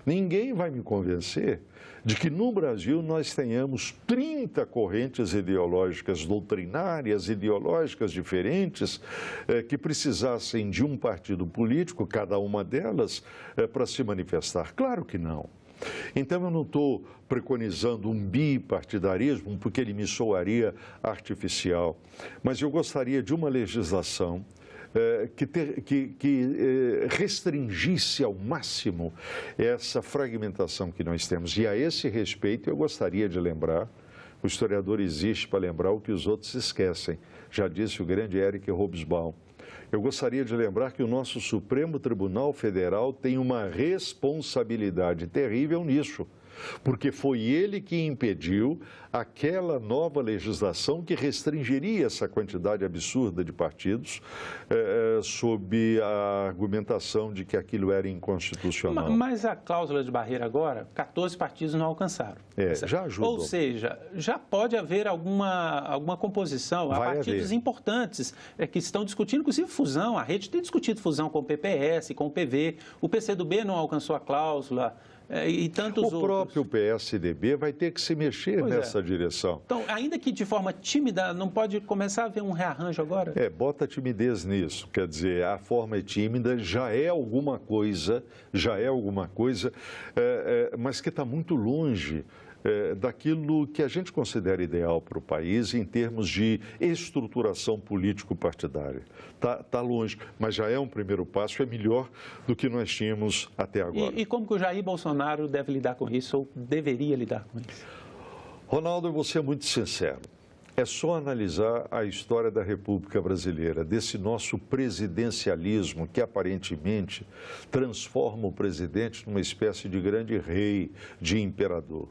ninguém vai me convencer de que no Brasil nós tenhamos 30 correntes ideológicas, doutrinárias, ideológicas diferentes, que precisassem de um partido político, cada uma delas, para se manifestar. Claro que não. Então, eu não estou preconizando um bipartidarismo, porque ele me soaria artificial, mas eu gostaria de uma legislação que restringisse ao máximo essa fragmentação que nós temos. E a esse respeito eu gostaria de lembrar, o historiador existe para lembrar o que os outros esquecem, já disse o grande Eric Hobsbawm. Eu gostaria de lembrar que o nosso Supremo Tribunal Federal tem uma responsabilidade terrível nisso, porque foi ele que impediu aquela nova legislação que restringiria essa quantidade absurda de partidos sob a argumentação de que aquilo era inconstitucional. Mas a cláusula de barreira agora, 14 partidos não alcançaram. Já ajudou. Ou seja, já pode haver alguma composição. Há partidos importantes que estão discutindo, inclusive fusão. A rede tem discutido fusão com o PPS, com o PV. O PCdoB não alcançou a cláusula. E tantos outros. O próprio PSDB vai ter que se mexer nessa direção. Então, ainda que de forma tímida, não pode começar a haver um rearranjo agora? Bota timidez nisso. Quer dizer, a forma é tímida, já é alguma coisa, mas que está muito longe daquilo que a gente considera ideal para o país em termos de estruturação político-partidária. Tá longe, mas já é um primeiro passo, é melhor do que nós tínhamos até agora. E como que o Jair Bolsonaro deve lidar com isso, ou deveria lidar com isso? Ronaldo, eu vou ser muito sincero. É só analisar a história da República Brasileira, desse nosso presidencialismo que aparentemente transforma o presidente numa espécie de grande rei, de imperador.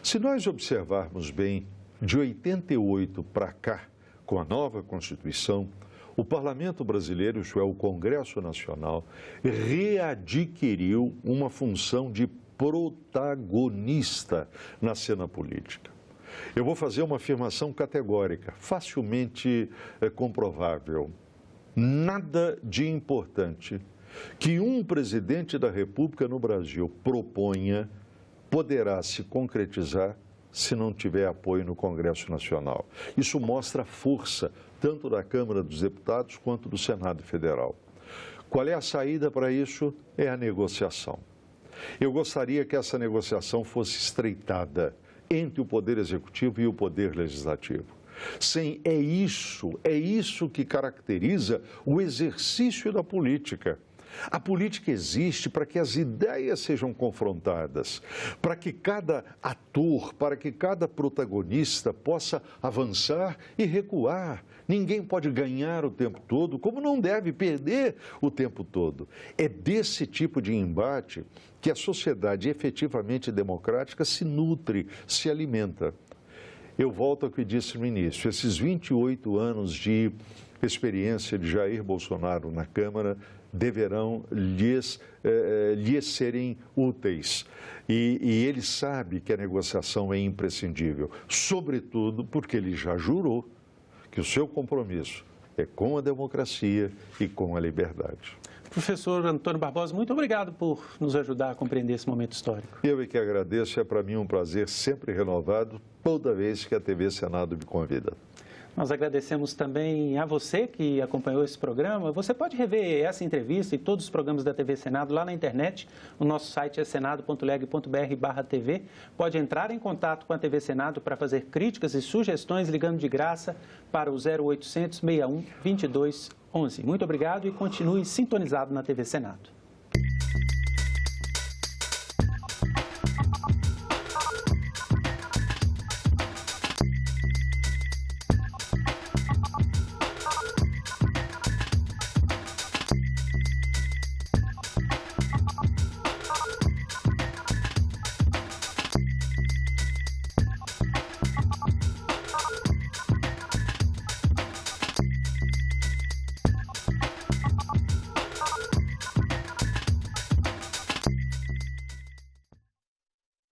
Se nós observarmos bem, de 88 para cá, com a nova Constituição, o Parlamento Brasileiro, isto é, o Congresso Nacional, readquiriu uma função de protagonista na cena política. Eu vou fazer uma afirmação categórica, facilmente comprovável. Nada de importante que um presidente da República no Brasil proponha poderá se concretizar se não tiver apoio no Congresso Nacional. Isso mostra a força tanto da Câmara dos Deputados quanto do Senado Federal. Qual é a saída para isso? É a negociação. Eu gostaria que essa negociação fosse estreitada entre o Poder Executivo e o Poder Legislativo. Sim, é isso que caracteriza o exercício da política. A política existe para que as ideias sejam confrontadas, para que cada ator, para que cada protagonista possa avançar e recuar. Ninguém pode ganhar o tempo todo, como não deve perder o tempo todo. É desse tipo de embate que a sociedade efetivamente democrática se nutre, se alimenta. Eu volto ao que disse no início, esses 28 anos de experiência de Jair Bolsonaro na Câmara deverão lhes serem úteis. E ele sabe que a negociação é imprescindível, sobretudo porque ele já jurou que o seu compromisso é com a democracia e com a liberdade. Professor Antônio Barbosa, muito obrigado por nos ajudar a compreender esse momento histórico. Eu é que agradeço, é para mim um prazer sempre renovado, toda vez que a TV Senado me convida. Nós agradecemos também a você que acompanhou esse programa. Você pode rever essa entrevista e todos os programas da TV Senado lá na internet. O nosso site é senado.leg.br/TV. Pode entrar em contato com a TV Senado para fazer críticas e sugestões ligando de graça para o 0800 61 22 11. Muito obrigado e continue sintonizado na TV Senado.